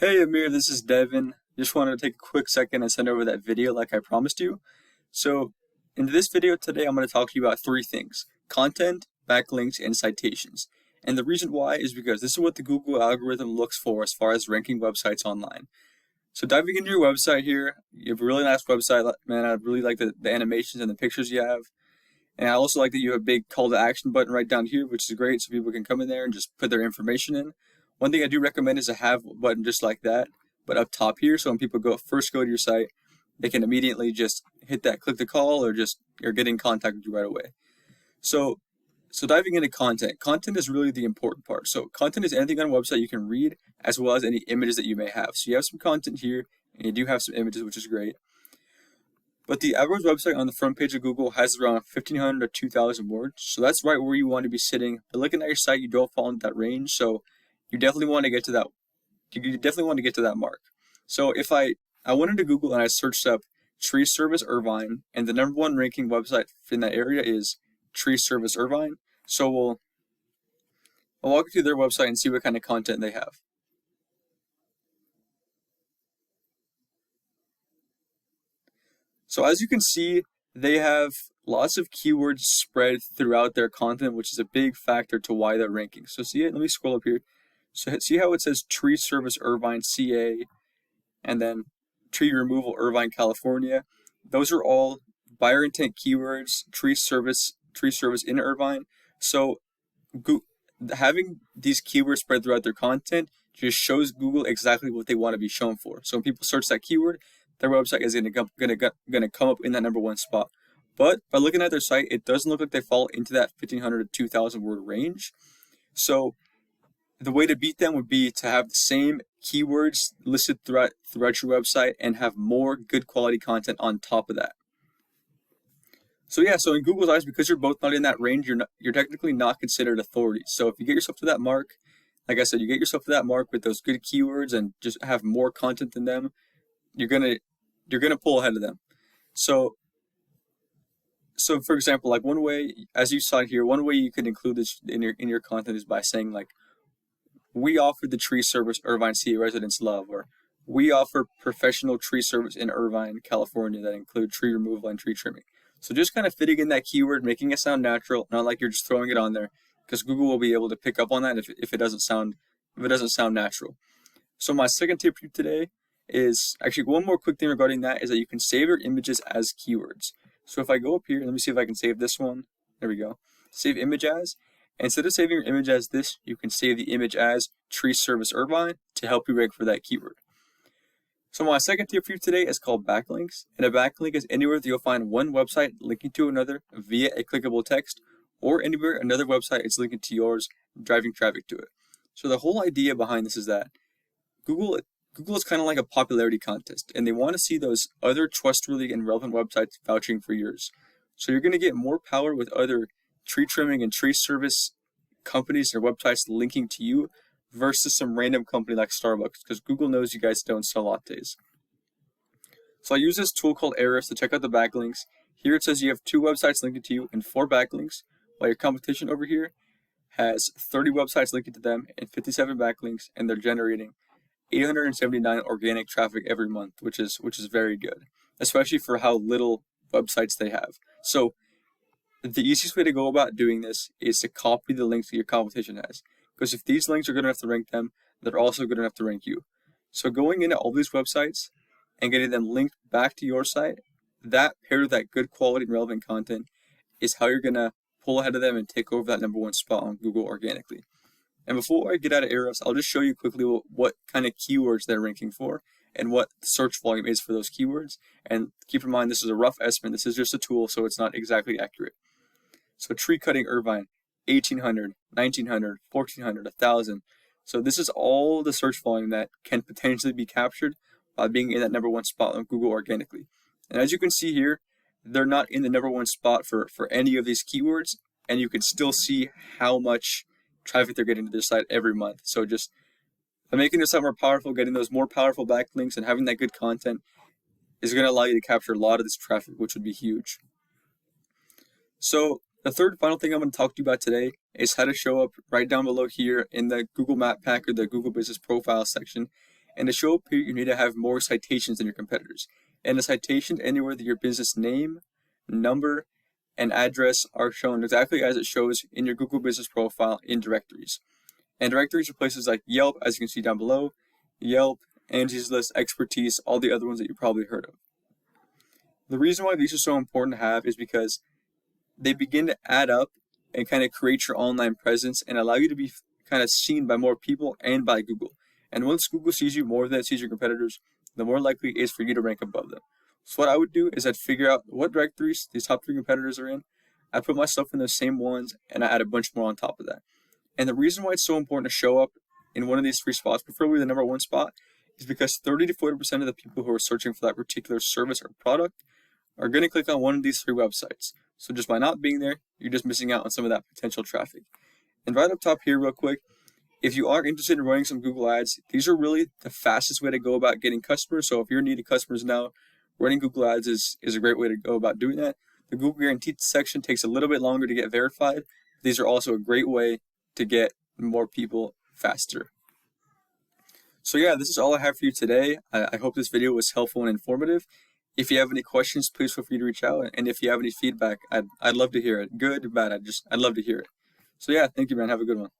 Hey Amir, this is Devin. Just wanted to take a quick second and send over that video like I promised you. So, in this video today, I'm going to talk to you about three things: content, backlinks, and citations. And the reason why is because this is what the Google algorithm looks for as far as ranking websites online. So, diving into your website here, you have a really nice website, man. I really like the animations and the pictures you have. And I also like that you have a big call to action button right down here, which is great, so people can come in there and just put their information in. One thing I do recommend is to have a button just like that, but up top here, so when people first go to your site, they can immediately just hit that click to call or get in contact with you right away. So diving into content. Content is really the important part. So content is anything on a website you can read, as well as any images that you may have. So you have some content here, and you do have some images, which is great. But the average website on the front page of Google has around 1,500 to 2,000 words. So that's right where you want to be sitting. But looking at your site, you don't fall into that range. So you definitely want to get to that. You definitely want to get to that mark. So if I went into Google and I searched up tree service Irvine, and the number one ranking website in that area is tree service Irvine. So I'll walk you through their website and see what kind of content they have. So as you can see, they have lots of keywords spread throughout their content, which is a big factor to why they're ranking. So see it? Let me scroll up here. So see how it says tree service Irvine, CA, and then tree removal Irvine, California. Those are all buyer intent keywords, tree service in Irvine. So having these keywords spread throughout their content just shows Google exactly what they want to be shown for. So when people search that keyword, their website is going to come up in that number one spot. But by looking at their site, it doesn't look like they fall into that 1,500 to 2,000 word range. So the way to beat them would be to have the same keywords listed throughout your website and have more good quality content on top of that. So in Google's eyes, because you're both not in that range, you're technically not considered authorities. So if you get yourself to that mark, like I said, you get yourself to that mark with those good keywords and just have more content than them, you're gonna pull ahead of them. So for example, like one way, as you saw here, one way you could include this in your content is by saying like, we offer the tree service Irvine CA residents love, or we offer professional tree service in Irvine, California that include tree removal and tree trimming. So just kind of fitting in that keyword, making it sound natural, not like you're just throwing it on there, because Google will be able to pick up on that if it doesn't sound natural. So my second tip for you today is actually one more quick thing regarding that is that you can save your images as keywords. So if I go up here, let me see if I can save this one. There we go. Save image as. Instead of saving your image as this, you can save the image as tree service Irvine to help you rank for that keyword. So my second tip for you today is called backlinks. And a backlink is anywhere that you'll find one website linking to another via a clickable text, or anywhere another website is linking to yours, driving traffic to it. So the whole idea behind this is that Google is kind of like a popularity contest, and they want to see those other trustworthy and relevant websites vouching for yours. So you're going to get more power with other tree trimming and tree service companies or websites linking to you versus some random company like Starbucks, because Google knows you guys don't sell lattes. So I use this tool called Ahrefs to check out the backlinks. Here it says you have 2 websites linking to you and 4 backlinks, while your competition over here has 30 websites linking to them and 57 backlinks, and they're generating 879 organic traffic every month, which is very good, especially for how little websites they have. So the easiest way to go about doing this is to copy the links that your competition has, because if these links are good enough to rank them, they're also good enough to rank you. So going into all these websites and getting them linked back to your site, that paired with that good quality and relevant content is how you're going to pull ahead of them and take over that number one spot on Google organically. And before I get out of Ahrefs, I'll just show you quickly what kind of keywords they're ranking for and what the search volume is for those keywords. And keep in mind, this is a rough estimate. This is just a tool, so it's not exactly accurate. So tree cutting Irvine, 1,800, 1,900, 1,400, 1,000. So this is all the search volume that can potentially be captured by being in that number one spot on Google organically. And as you can see here, they're not in the number one spot for any of these keywords, and you can still see how much traffic they're getting to their site every month. So just by making their site more powerful, getting those more powerful backlinks, and having that good content is going to allow you to capture a lot of this traffic, which would be huge. So the third final thing I'm going to talk to you about today is how to show up right down below here in the Google Map Pack or the Google Business Profile section And to show up here, you need to have more citations than your competitors. And a citation anywhere that your business name, number, and address are shown exactly as it shows in your Google Business Profile in directories. And directories are places like Yelp, as you can see down below, Yelp, Angie's List, Expertise, all the other ones that you probably heard of. The reason why these are so important to have is because they begin to add up and kind of create your online presence and allow you to be kind of seen by more people and by Google. And once Google sees you more than it sees your competitors, the more likely it is for you to rank above them. So what I would do is I'd figure out what directories these top 3 competitors are in. I put myself in those same ones and I add a bunch more on top of that. And the reason why it's so important to show up in one of these 3 spots, preferably the number 1 spot, is because 30 to 40% of the people who are searching for that particular service or product are going to click on one of these 3 websites. So just by not being there, you're just missing out on some of that potential traffic. And right up top here real quick, if you are interested in running some Google ads, these are really the fastest way to go about getting customers. So if you're needing customers now, running Google ads is a great way to go about doing that. The Google Guaranteed section takes a little bit longer to get verified. These are also a great way to get more people faster. So yeah, this is all I have for you today. I hope this video was helpful and informative. If you have any questions, please feel free to reach out. And if you have any feedback, I'd love to hear it. Good, bad, I'd love to hear it. So yeah, thank you, man. Have a good one.